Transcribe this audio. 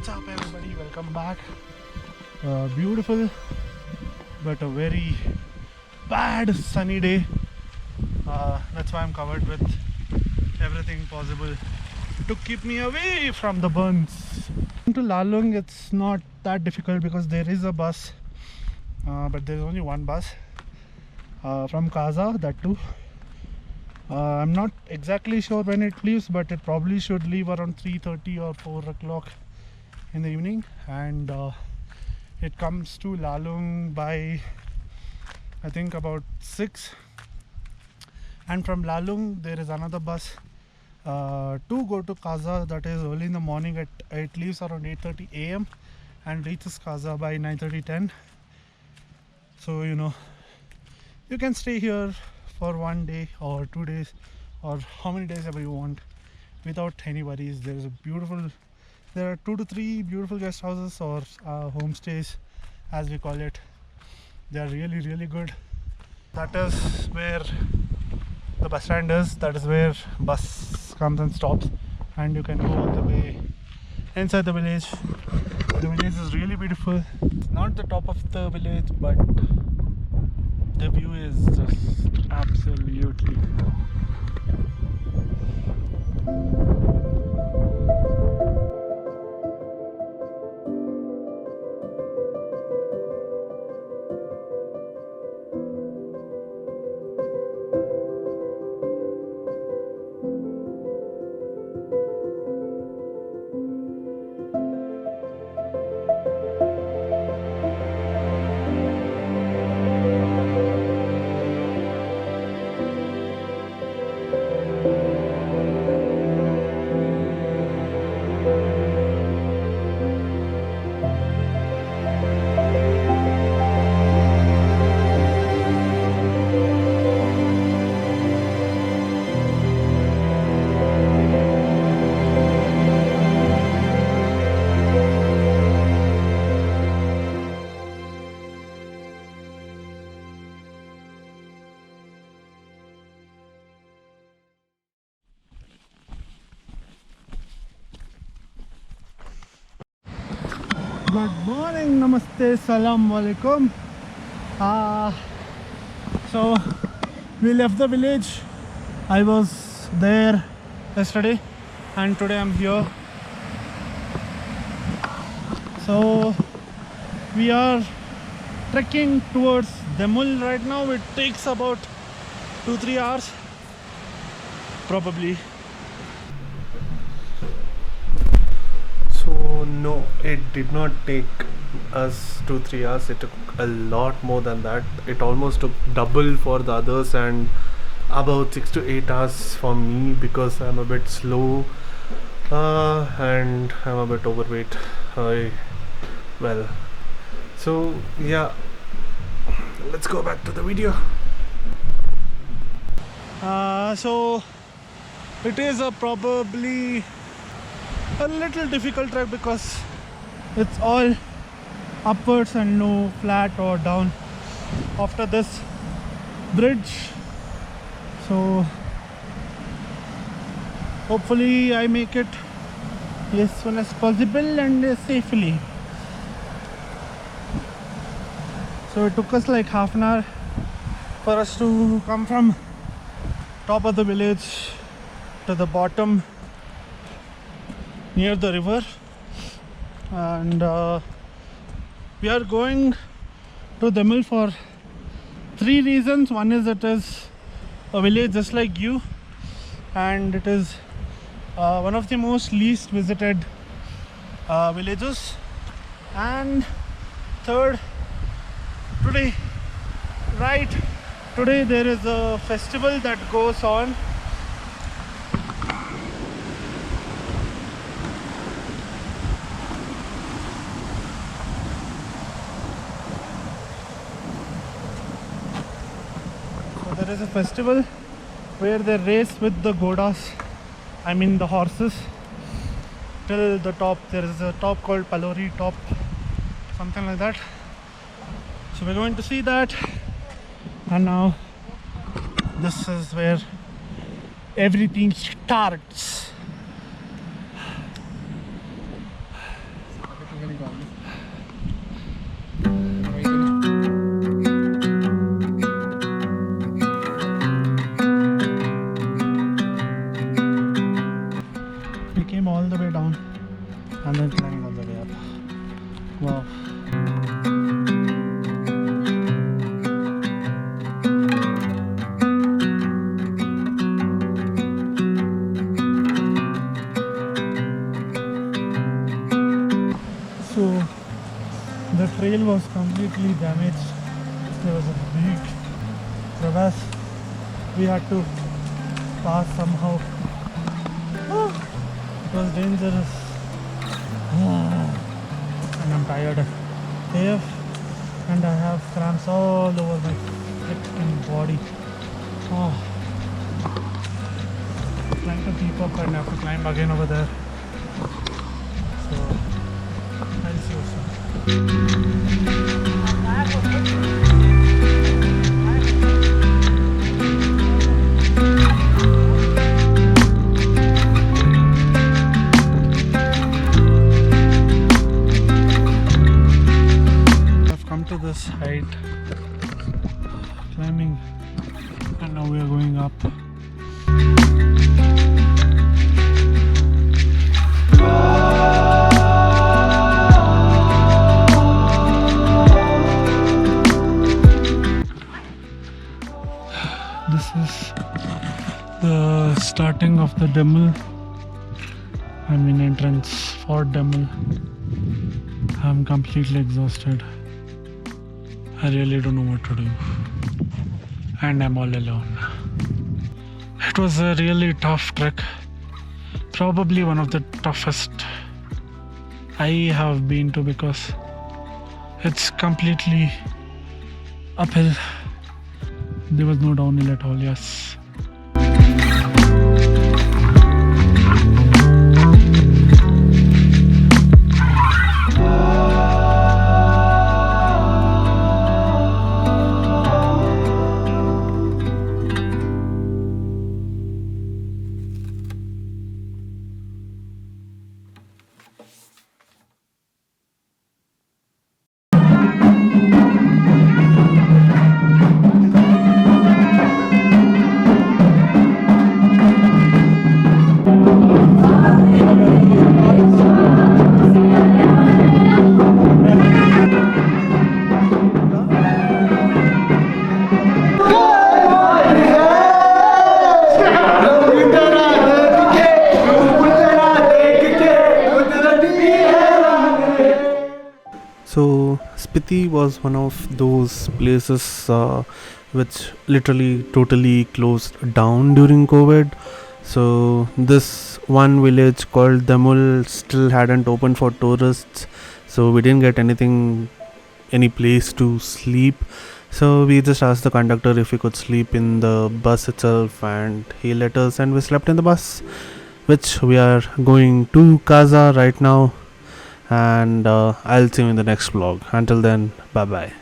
What's up everybody, welcome back. Beautiful but a very bad sunny day. That's why I'm covered with everything possible to keep me away from the burns. To Lalung it's not that difficult because there is a bus, but there is only one bus from Kaza, that too. I'm not exactly sure when it leaves, but it probably should leave around 3:30 or 4 o'clock in the evening, and it comes to Lalung by I think about 6. And from Lalung there is another bus to go to Kaza, that is early in the morning. It leaves around 8:30 a.m. and reaches Kaza by 9:30-10. So you can stay here for 1 day or 2 days or how many days ever you want without any worries. There are 2 to 3 beautiful guest houses or homestays as we call it. They are really good. That is where the bus stand is. That is where bus comes and stops, and you can go all the way inside the village. The village is really beautiful. It's not the top of the village, but the view is just absolutely Good morning, namaste, salam alaikum. So we left the village. I was there yesterday and today I'm here. So we are trekking towards Demul right now. It takes about 2-3 hours probably. So no, it did not take us 2-3 hours. It took a lot more than that. It almost took double for the others and about 6 to 8 hours for me because I'm a bit slow and I'm a bit overweight. Well, so yeah, let's go back to the video. So it is probably a little difficult trek because it's all upwards and no flat or down after this bridge. So hopefully I make it as soon as possible and safely. So it took us like half an hour for us to come from top of the village to the bottom near the river, and we are going to Demul for 3 reasons. One is it is a village just like you, and it is one of the most least visited villages, and third, today there is a festival that goes on. There is a festival where they race with the godas, I mean the horses, till the top. There is a top called Palori top, something like that. So we're going to see that, and now this is where everything starts. We came all the way down and then climbing all the way up. Wow. So the trail was completely damaged. There was a big crevasse we had to pass somehow. It was dangerous. And I'm tired AF, and I have cramps all over my freaking body. Trying to keep up and have to climb again over there. So I'll see you soon. I've come to this height, climbing, and now we are going up. This is the starting of the Demel. Entrance for Demel. I'm completely exhausted. I really don't know what to do. And I'm all alone. It was a really tough trek. Probably one of the toughest I have been to, because it's completely uphill. There was no downhill at all, yes. So Spiti was one of those places which literally totally closed down during COVID. So this one village called Damul still hadn't opened for tourists. So we didn't get any place to sleep. So we just asked the conductor if we could sleep in the bus itself, and he let us, and we slept in the bus, which we are going to Kaza right now. And I'll see you in the next vlog. Until then, bye bye.